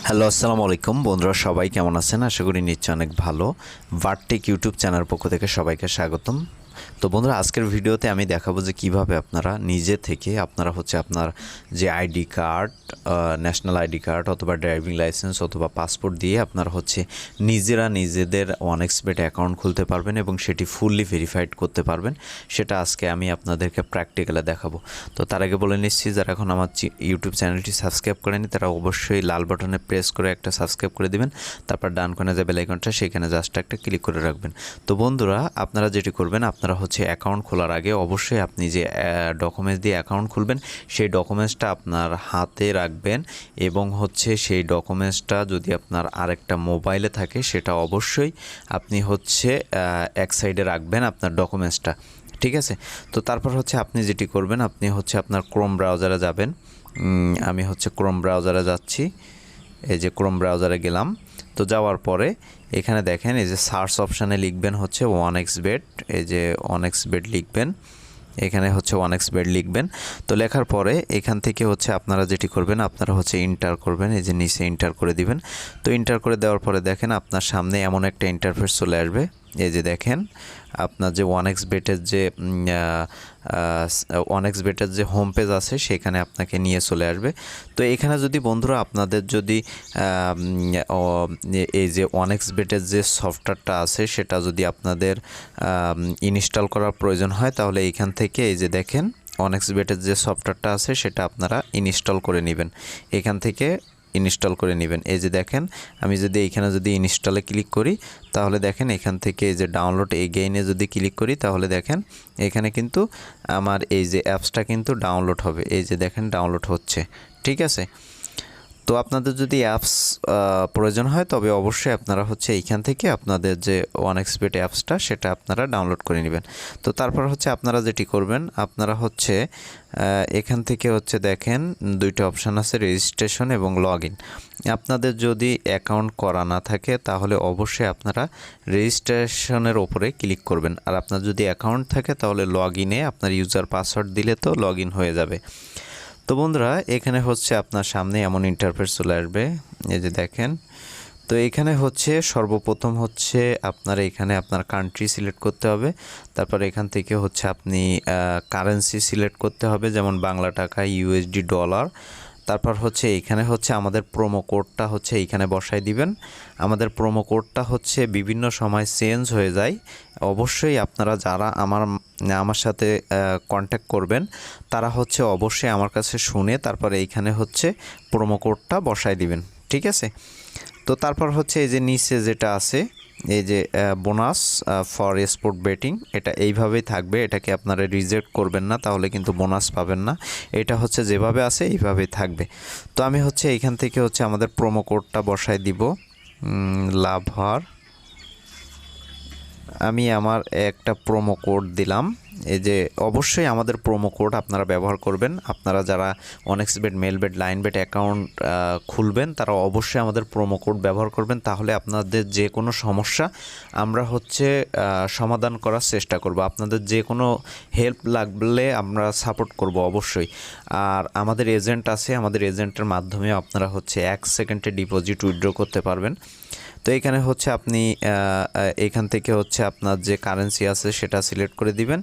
Hello, আসসালামু আলাইকুম বন্ধুরা, সবাই কেমন আছেন? আশা করি নিশ্চয়ই অনেক ভালো। ভার্টেক ইউটিউব চ্যানেল পক্ষ থেকে সবাইকে স্বাগতম। তো বন্ধুরা, আজকের ভিডিওতে আমি দেখাবো যে কিভাবে আপনারা নিজে থেকে আপনার যে ID card, national ID card অথবা ড্রাইভিং লাইসেন্স অথবা পাসপোর্ট দিয়ে আপনারা নিজেরা নিজেদের ওয়ানএক্সবেট অ্যাকাউন্ট খুলতে পারবেন এবং সেটি ফুললি ভেরিফাইড করতে পারবেন। সেটা আজকে আমি আপনাদেরকে প্র্যাকটিক্যালে দেখাবো। তো তার আগে বলে নিচ্ছি, যারা এখন আমার ইউটিউব চ্যানেলটি সাবস্ক্রাইব করেনি তারা অবশ্যই লাল বাটনে প্রেস করে একটা সাবস্ক্রাইব করে দিবেন। তারপর ডান কোণে যে বেল আইকনটা সেখানে জাস্ট একটা ক্লিক করে রাখবেন। তো বন্ধুরা, আপনারা যেটি করবেন, আপনারা অ্যাকাউন্ট খোলার আগে অবশ্যই আপনি যে ডকুমেন্টস দিয়ে অ্যাকাউন্ট খুলবেন সেই ডকুমেন্টসটা আপনার হাতে রাখবেন এবং সেই ডকুমেন্টসটা যদি আপনার আরেকটা মোবাইলে থাকে সেটা অবশ্যই আপনি এক সাইডে রাখবেন আপনার ডকুমেন্টসটা। ঠিক আছে? তো তারপর আপনি যেটি করবেন, আপনি আপনার ক্রোম ব্রাউজারে যাবেন। আমি ক্রোম ব্রাউজারে যাচ্ছি। এই যে ক্রোম ব্রাউজারে গেলাম। তো যাওয়ার পরে এখানে দেখেন, এই যে সার্চ অপশানে লিখবেন ওয়ানএক্সবেট। এই যে ওয়ানএক্সবেট লিখবেন, এখানে ওয়ানএক্সবেট লিখবেন। তো লেখার পরে এখান থেকে আপনারা যেটি করবেন, আপনারা ইন্টার করবেন। এই যে নিচে ইন্টার করে দিবেন। তো ইন্টার করে দেওয়ার পরে দেখেন আপনার সামনে এমন একটা ইন্টারফেস চলে আসবে। এই যে দেখেন আপনার যে ওয়ানএক্সবেটের যে হোম পেজ আছে সেখানে আপনাকে নিয়ে চলে আসবে। তো এখানে যদি বন্ধুরা আপনাদের যদি এই যে ওয়ানএক্সবেটের যে সফটওয়্যারটা আছে সেটা যদি আপনাদের ইনস্টল করার প্রয়োজন হয়, তাহলে এইখান থেকে এই যে দেখেন ওয়ানএক্সবেটের যে সফটওয়্যারটা আছে সেটা আপনারা ইনস্টল করে নেবেন। এখান থেকে ইনস্টল করে নেবেন। এই যে দেখেন, আমি যদি এইখানে ইনস্টলে ক্লিক করি, তাহলে দেখেন এখান থেকে এই যে ডাউনলোড এগেইনে যদি ক্লিক করি, তাহলে দেখেন এখানে কিন্তু আমার এই যে অ্যাপসটা কিন্তু ডাউনলোড হবে। এই যে দেখেন ডাউনলোড হচ্ছে। ঠিক আছে? তো আপনাদের যদি অ্যাপস প্রয়োজন হয় তবে অবশ্যই আপনারা এইখান থেকে আপনাদের যে ওয়ানএক্সবেট অ্যাপসটা সেটা আপনারা ডাউনলোড করে নেবেন। তো তারপর আপনারা যেটি করবেন, আপনারা এখান থেকে দেখেন দুইটা অপশান আছে, রেজিস্ট্রেশন এবং লগ ইন। আপনাদের যদি অ্যাকাউন্ট করা না থাকে তাহলে অবশ্যই আপনারা রেজিস্ট্রেশনের ওপরে ক্লিক করবেন। আর আপনার যদি অ্যাকাউন্ট থাকে তাহলে লগ ইনে আপনার ইউজার পাসওয়ার্ড দিলে তো লগ ইন হয়ে যাবে। তো বন্ধুরা, এখানে আপনার সামনে এমন ইন্টারফেস চলে আসবে। এই যে দেখেন, তো এখানে সর্বপ্রথম আপনার এখানে আপনার কান্ট্রি সিলেক্ট করতে হবে। তারপর এখান থেকে আপনি কারেন্সি সিলেক্ট করতে হবে, যেমন বাংলা টাকা, ইউএসডি, ডলার। তারপর এখানে আমাদের প্রোমো কোডটা এইখানে বসাই দিবেন। আমাদের প্রোমো কোডটা বিভিন্ন সময় চেঞ্জ হয়ে যায়। অবশ্যই আপনারা যারা আমার সাথে কন্ট্যাক্ট করবেন তারা অবশ্যই আমার কাছে শুনে তারপরে এইখানে প্রোমো কোডটা বসাই দিবেন। ঠিক আছে? তো তারপর এই যে নিচে যেটা আছে, এই যে বোনাস ফর স্পোর্ট বেটিং, এটা এইভাবেই থাকবে। এটাকে আপনারা রিজেক্ট করবেন না, তাহলে কিন্তু বোনাস পাবেন না। এটা যেভাবে আছে এইভাবেই থাকবে। তো আমি এইখান থেকে আমাদের প্রোমো কোডটা বসাই দিব, লাভ হওয়ার। আমি আমার একটা প্রোমো কোড দিলাম। এই যে অবশ্যই আমাদের প্রোমো কোড আপনারা ব্যবহার করবেন। আপনারা যারা ওয়ানএক্সবেট, মেলবেট, লাইনবেট অ্যাকাউন্ট খুলবেন তারা অবশ্যই আমাদের প্রোমো কোড ব্যবহার করবেন। তাহলে আপনাদের যে কোনো সমস্যা আমরা সমাধান করার চেষ্টা করব। আপনাদের যে কোনো হেল্প লাগলে আমরা সাপোর্ট করব অবশ্যই। আর আমাদের এজেন্ট আছে, আমাদের এজেন্টের মাধ্যমে আপনারা 1 সেকেন্ডে ডিপোজিট উইথড্র করতে পারবেন। তো এখানে আপনি এখান থেকে আপনার যে কারেন্সি আছে সেটা সিলেক্ট করে দিবেন।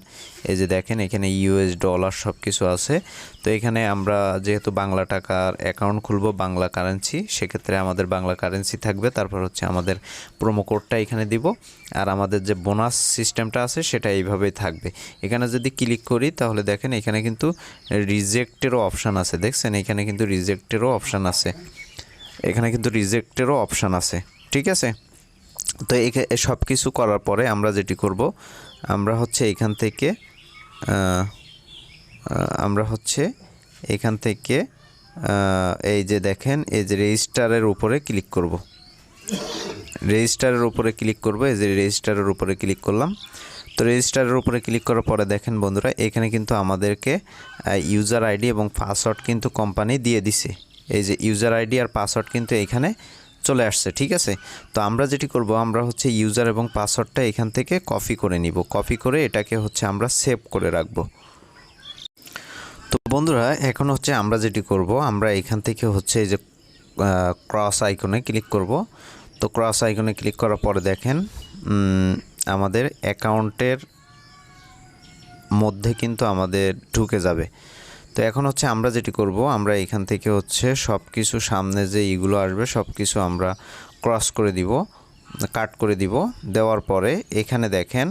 এই যে দেখেন এখানে ইউএস, ডলার সব কিছু আছে। তো এখানে আমরা যেহেতু বাংলা টাকার অ্যাকাউন্ট খুলব, বাংলা কারেন্সি, সেক্ষেত্রে আমাদের বাংলা কারেন্সি থাকবে। তারপর আমাদের প্রোমো কোডটা এখানে দিব। আর আমাদের যে বোনাস সিস্টেমটা আছে সেটা এইভাবেই থাকবে। এখানে যদি ক্লিক করি তাহলে দেখেন এখানে কিন্তু রিজেক্টেরও অপশান আছে। দেখছেন এখানে কিন্তু রিজেক্টেরও অপশান আছে। ঠিক আছে? তো সব কিছু করার পরে আমরা যেটি করব, আমরা এখান থেকে এই যে দেখেন এই যে রেজিস্টারের উপরে ক্লিক করব। এই যে রেজিস্টারের উপরে ক্লিক করলাম। তো রেজিস্টারের উপরে ক্লিক করার পরে দেখেন বন্ধুরা, এখানে কিন্তু আমাদেরকে ইউজার আইডি এবং পাসওয়ার্ড কিন্তু কোম্পানি দিয়ে দিছে। এই যে ইউজার আইডি আর পাসওয়ার্ড কিন্তু এখানে চলে আসছে। ঠিক আছে? তো আমরা যেটি করব, আমরা ইউজার এবং পাসওয়ার্ডটা এখান থেকে কপি করে নিব। কপি করে এটাকে আমরা সেভ করে রাখব। তো বন্ধুরা, এখন আমরা যেটি করব, আমরা এখান থেকে এই যে ক্রস আইকনে ক্লিক করব। তো ক্রস আইকনে ক্লিক করার পরে দেখেন আমাদের অ্যাকাউন্টের মধ্যে কিন্তু আমাদের ঢুকে যাবে। তো এখন হচ্ছে আমরা যেটি করব, আমরা এখান থেকে হচ্ছে সব কিছু সামনে যে এইগুলো আসবে সব কিছু আমরা ক্রস করে দিব, কাট করে দিব। দেওয়ার পরে এখানে দেখেন,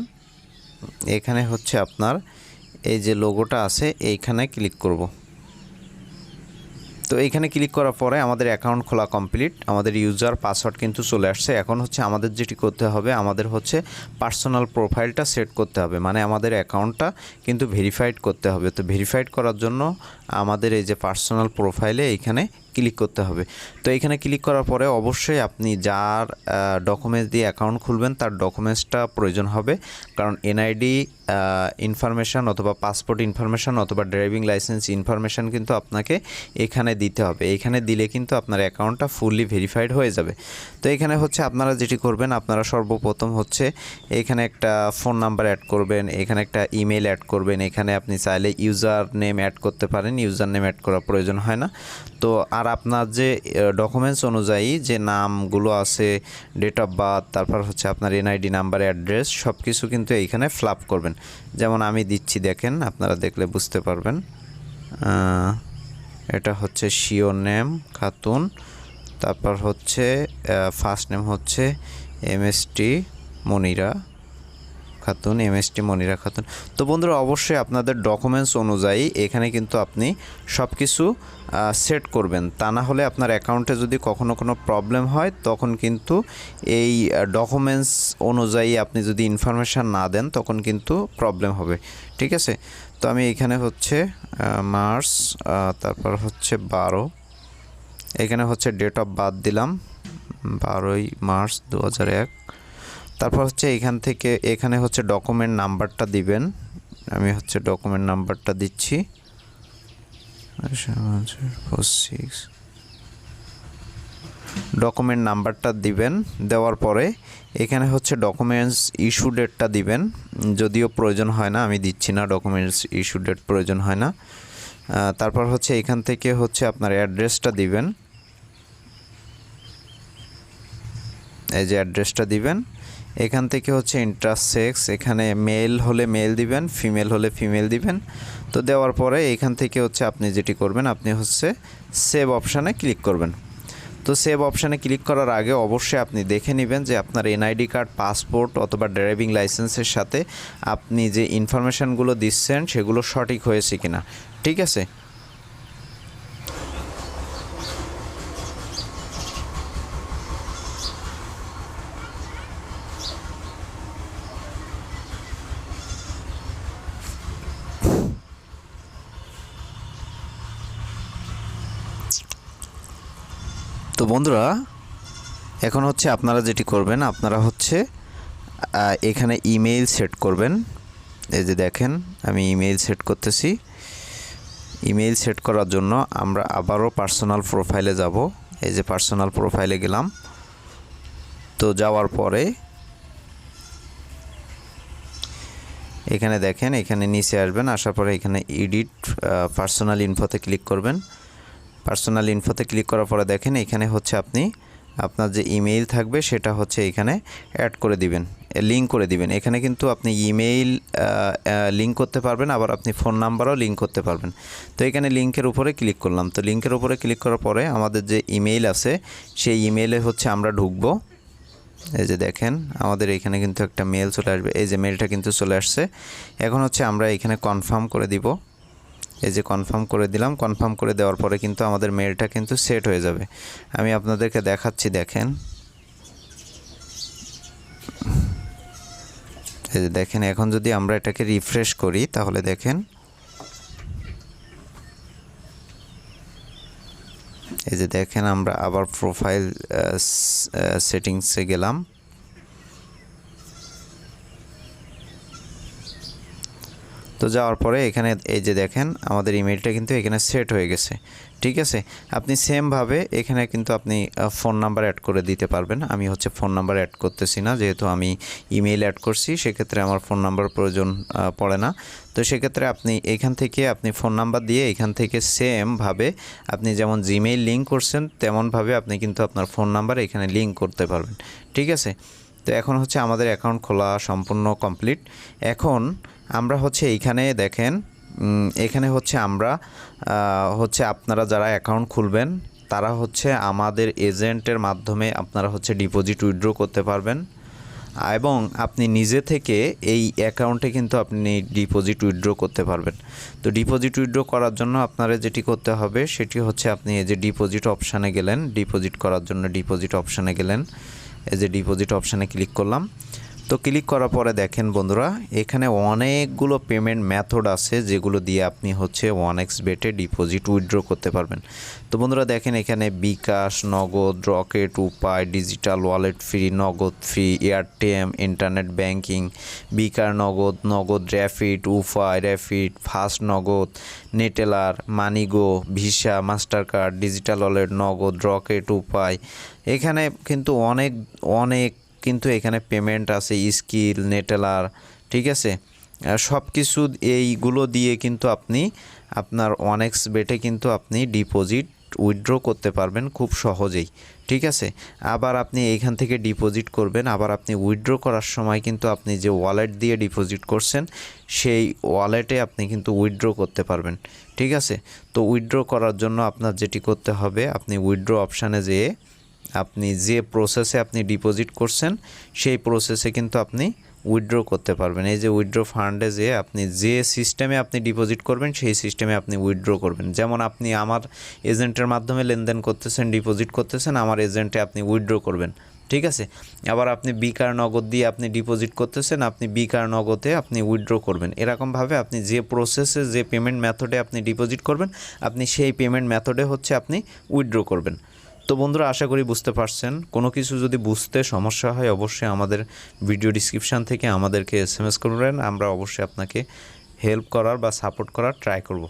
এখানে হচ্ছে আপনার এই যে লোগোটা আছে এইখানে ক্লিক করব। তো এইখানে ক্লিক করার পরে আমাদের অ্যাকাউন্ট খোলা কমপ্লিট, আমাদের ইউজার পাসওয়ার্ড কিন্তু চলে আসছে। এখন হচ্ছে আমাদের যেটি করতে হবে, আমাদের হচ্ছে পার্সোনাল প্রোফাইলটা সেট করতে হবে, মানে আমাদের অ্যাকাউন্টটা কিন্তু ভেরিফাইড করতে হবে। তো ভেরিফাইড করার জন্য আমাদের এই যে পার্সোনাল প্রোফাইলে এইখানে ক্লিক করতে হবে। তো এখানে ক্লিক করার পরে অবশ্যই আপনি যার ডকুমেন্টস দিয়ে অ্যাকাউন্ট খুলবেন তার ডকুমেন্টসটা প্রয়োজন হবে, কারণ এনআইডি ইনফরমেশান অথবা পাসপোর্ট ইনফরমেশান অথবা ড্রাইভিং লাইসেন্স ইনফরমেশান কিন্তু আপনাকে এখানে দিতে হবে। এখানে দিলে কিন্তু আপনার অ্যাকাউন্টটা ফুললি ভেরিফাইড হয়ে যাবে। তো এখানে হচ্ছে আপনারা যেটি করবেন, আপনারা সর্বপ্রথম হচ্ছে এখানে একটা ফোন নাম্বার অ্যাড করবেন, এখানে একটা ইমেল অ্যাড করবেন। এখানে আপনি চাইলে ইউজার নেম অ্যাড করতে পারেন, ইউজার নেম অ্যাড করার প্রয়োজন হয় না। তো আর আপনার যে ডকুমেন্টস অনুযায়ী যে নামগুলো আছে, ডেট অফ বার্থ, তারপর হচ্ছে আপনার এনআইডি নাম্বার, অ্যাড্রেস সব কিছু কিন্তু এইখানে ফ্লাপ করবেন। যেমন আমি দিচ্ছি, দেখেন আপনারা দেখলে বুঝতে পারবেন। এটা হচ্ছে শিওর নেম খাতুন, তারপর হচ্ছে ফার্স্ট নেম হচ্ছে এমএসটি মনিরা খাতুন, এমএসটি মনিরা খাতুন। তো বন্ধুরা অবশ্যই আপনাদের ডকুমেন্টস অনুযায়ী এখানে কিন্তু আপনি সব কিছু সেট করবেন, তা না হলে আপনার অ্যাকাউন্টে যদি কখনো কোনো প্রবলেম হয় তখন কিন্তু এই ডকুমেন্টস অনুযায়ী আপনি যদি ইনফরমেশান না দেন তখন কিন্তু প্রবলেম হবে, ঠিক আছে। তো আমি এখানে হচ্ছে মার্চ, তারপর হচ্ছে 12, এখানে হচ্ছে ডেট অফ বার্থ দিলাম 12ই মার্চ 2001। তারপর হচ্ছে এখান থেকে এখানে হচ্ছে ডকুমেন্ট নাম্বারটা দিবেন, আমি হচ্ছে ডকুমেন্ট নাম্বারটা দিচ্ছি 746, ডকুমেন্ট নাম্বারটা দিবেন। দেওয়ার পরে এখানে হচ্ছে ডকুমেন্টস ইস্যু ডেটটা দিবেন, যদিও প্রয়োজন হয় না, আমি দিচ্ছি না, ডকুমেন্টস ইস্যু ডেট প্রয়োজন হয় না। তারপর হচ্ছে এখান থেকে হচ্ছে আপনার অ্যাড্রেসটা দিবেন, এই যে অ্যাড্রেসটা দিবেন। এখান থেকে হচ্ছে ইন্টারসেক্স, এখানে মেল হলে মেল দিবেন, ফিমেল হলে ফিমেল দিবেন। তো দেওয়ার পরে এখান থেকে হচ্ছে আপনি যেটি করবেন, আপনি হচ্ছে সেভ অপশানে ক্লিক করবেন। তো সেভ অপশানে ক্লিক করার আগে অবশ্যই আপনি দেখে নেবেন যে আপনার এনআইডি কার্ড, পাসপোর্ট অথবা ড্রাইভিং লাইসেন্সের সাথে আপনি যে ইনফরমেশানগুলো দিচ্ছেন সেগুলো সঠিক হয়েছে কিনা, ঠিক আছে। তো বন্ধুরা এখন হচ্ছে আপনারা যেটি করবেন, আপনারা হচ্ছে এখানে ইমেইল সেট করবেন। এই যে দেখেন আমি ইমেইল সেট করতেছি। ইমেইল সেট করার জন্য আমরা আবারও পার্সোনাল প্রোফাইলে যাব, এই যে পার্সোনাল প্রোফাইলে গেলাম। তো যাওয়ার পরে এখানে দেখেন, এখানে নিচে আসবেন, আসার পরে এখানে এডিট পার্সোনাল ইনফোতে ক্লিক করবেন। পার্সোনাল ইনফোতে ক্লিক করার পরে দেখেন এখানে হচ্ছে আপনি আপনার যে ইমেইল থাকবে সেটা হচ্ছে এখানে অ্যাড করে দিবেন, লিঙ্ক করে দিবেন। এখানে কিন্তু আপনি ইমেইল লিঙ্ক করতে পারবেন, আবার আপনি ফোন নাম্বারও লিঙ্ক করতে পারবেন। তো এখানে লিঙ্কের উপরে ক্লিক করলাম। তো লিঙ্কের উপরে ক্লিক করার পরে আমাদের যে ইমেইল আছে সেই ইমেইলে হচ্ছে আমরা ঢুকবো। এই যে দেখেন আমাদের এখানে কিন্তু একটা মেল চলে আসবে, এই যে মেলটা কিন্তু চলে আসছে। এখন হচ্ছে আমরা এখানে কনফার্ম করে দিব, এই যে কনফার্ম করে দিলাম। কনফার্ম করে দেওয়ার পরে কিন্তু আমাদের মেলটা কিন্তু সেট হয়ে যাবে। আমি আপনাদেরকে দেখাচ্ছি, দেখেন এই যে দেখেন। এখন যদি আমরা এটাকে রিফ্রেশ করি তাহলে দেখেন এই যে দেখেন আমরা আবার প্রোফাইল সেটিংসে গেলাম। তো তো যাওয়ার পরে এখানে এই যে দেখেন আমাদের ইমেলটা কিন্তু এখানে সেট হয়ে গেছে। ঠিক আছে, আপনি সেমভাবে এখানে কিন্তু আপনি ফোন নাম্বার অ্যাড করে দিতে পারবেন। আমি হচ্ছে ফোন নাম্বার অ্যাড করতেছি না, যেহেতু আমি ইমেল অ্যাড করছি সেক্ষেত্রে আমার ফোন নাম্বার প্রয়োজন পড়ে না। তো সেক্ষেত্রে আপনি এখান থেকে আপনি ফোন নাম্বার দিয়ে এখান থেকে সেমভাবে আপনি যেমন জিমেইল লিঙ্ক করছেন তেমনভাবে আপনি কিন্তু আপনার ফোন নাম্বার এখানে লিঙ্ক করতে পারবেন। ঠিক আছে, তো এখন হচ্ছে আমাদের অ্যাকাউন্ট খোলা সম্পূর্ণ কমপ্লিট। এখন আমরা হচ্ছে এইখানে দেখেন এখানে হচ্ছে আমরা হচ্ছে আপনারা যারা অ্যাকাউন্ট খুলবেন তারা হচ্ছে আমাদের এজেন্টের মাধ্যমে আপনারা হচ্ছে ডিপোজিট উইথড্র করতে পারবেন এবং আপনি নিজে থেকে এই অ্যাকাউন্টে কিন্তু আপনি ডিপোজিট উইথড্র করতে পারবেন। তো ডিপোজিট উইথড্র করার জন্য আপনারা যেটি করতে হবে সেটি হচ্ছে আপনি এই যে ডিপোজিট অপশানে গেলেন, ডিপোজিট করার জন্য ডিপোজিট অপশানে গেলেন, এই যে ডিপোজিট অপশানে ক্লিক করলাম। তো ক্লিক করার পরে দেখেন বন্ধুরা এখানে অনেকগুলো পেমেন্ট মেথড আছে যেগুলো দিয়ে আপনি হচ্ছে 1xBet ডিপোজিট উইথড্র করতে পারবেন। তো বন্ধুরা দেখেন এখানে বিকাশ, Nagad, Rocket, Upay, digital wallet free, Nagad free, Airtel, internet banking, বিকার Nagad, Nagad rapid, Upay rapid, fast Nagad, Neteller, MoneyGo, Visa, mastercard, digital wallet, Nagad, Rocket, Upay. এখানে কিন্তু অনেক কিন্তু এখানে পেমেন্ট আছে, স্কিল, নেটেলার। ঠিক আছে, সব কিছু এইগুলো দিয়ে কিন্তু আপনি আপনার 1xBet কিন্তু আপনি ডিপোজিট উইথড্র করতে পারবেন খুব সহজেই। ঠিক আছে, আবার আপনি এইখান থেকে ডিপোজিট করবেন, আবার আপনি উইথড্র করার সময় কিন্তু আপনি যে ওয়ালেট দিয়ে ডিপোজিট করছেন সেই ওয়ালেটে আপনি কিন্তু উইথড্র করতে পারবেন। ঠিক আছে, তো উইথড্র করার জন্য আপনার যেটি করতে হবে আপনি উইথড্র অপশানে যেয়ে আপনি যে প্রসেসে আপনি ডিপোজিট করছেন সেই প্রসেসে কিন্তু আপনি উইথড্র করতে পারবেন। এই যে উইথড্র ফান্ডে যে আপনি যে সিস্টেমে আপনি ডিপোজিট করবেন সেই সিস্টেমে আপনি উইথড্র করবেন। যেমন আপনি আমার এজেন্টের মাধ্যমে লেনদেন করতেছেন, ডিপোজিট করতেছেন, আমার এজেন্টে আপনি উইথড্র করবেন। ঠিক আছে, আবার আপনি বিকার নগদ দিয়ে আপনি ডিপোজিট করতেছেন, আপনি বিকার নগদে আপনি উইথড্র করবেন। এরকমভাবে আপনি যে প্রসেসে যে পেমেন্ট মেথডে আপনি ডিপোজিট করবেন আপনি সেই পেমেন্ট মেথডে হচ্ছে আপনি উইথড্র করবেন। তো বন্ধুরা আশা করি বুঝতে পারছেন। কোনো কিছু যদি বুঝতে সমস্যা হয় অবশ্যই আমাদের ভিডিও ডিসক্রিপশান থেকে আমাদেরকে SMS করবেন, আমরা অবশ্যই আপনাকে হেল্প করার বা সাপোর্ট করার ট্রাই করব।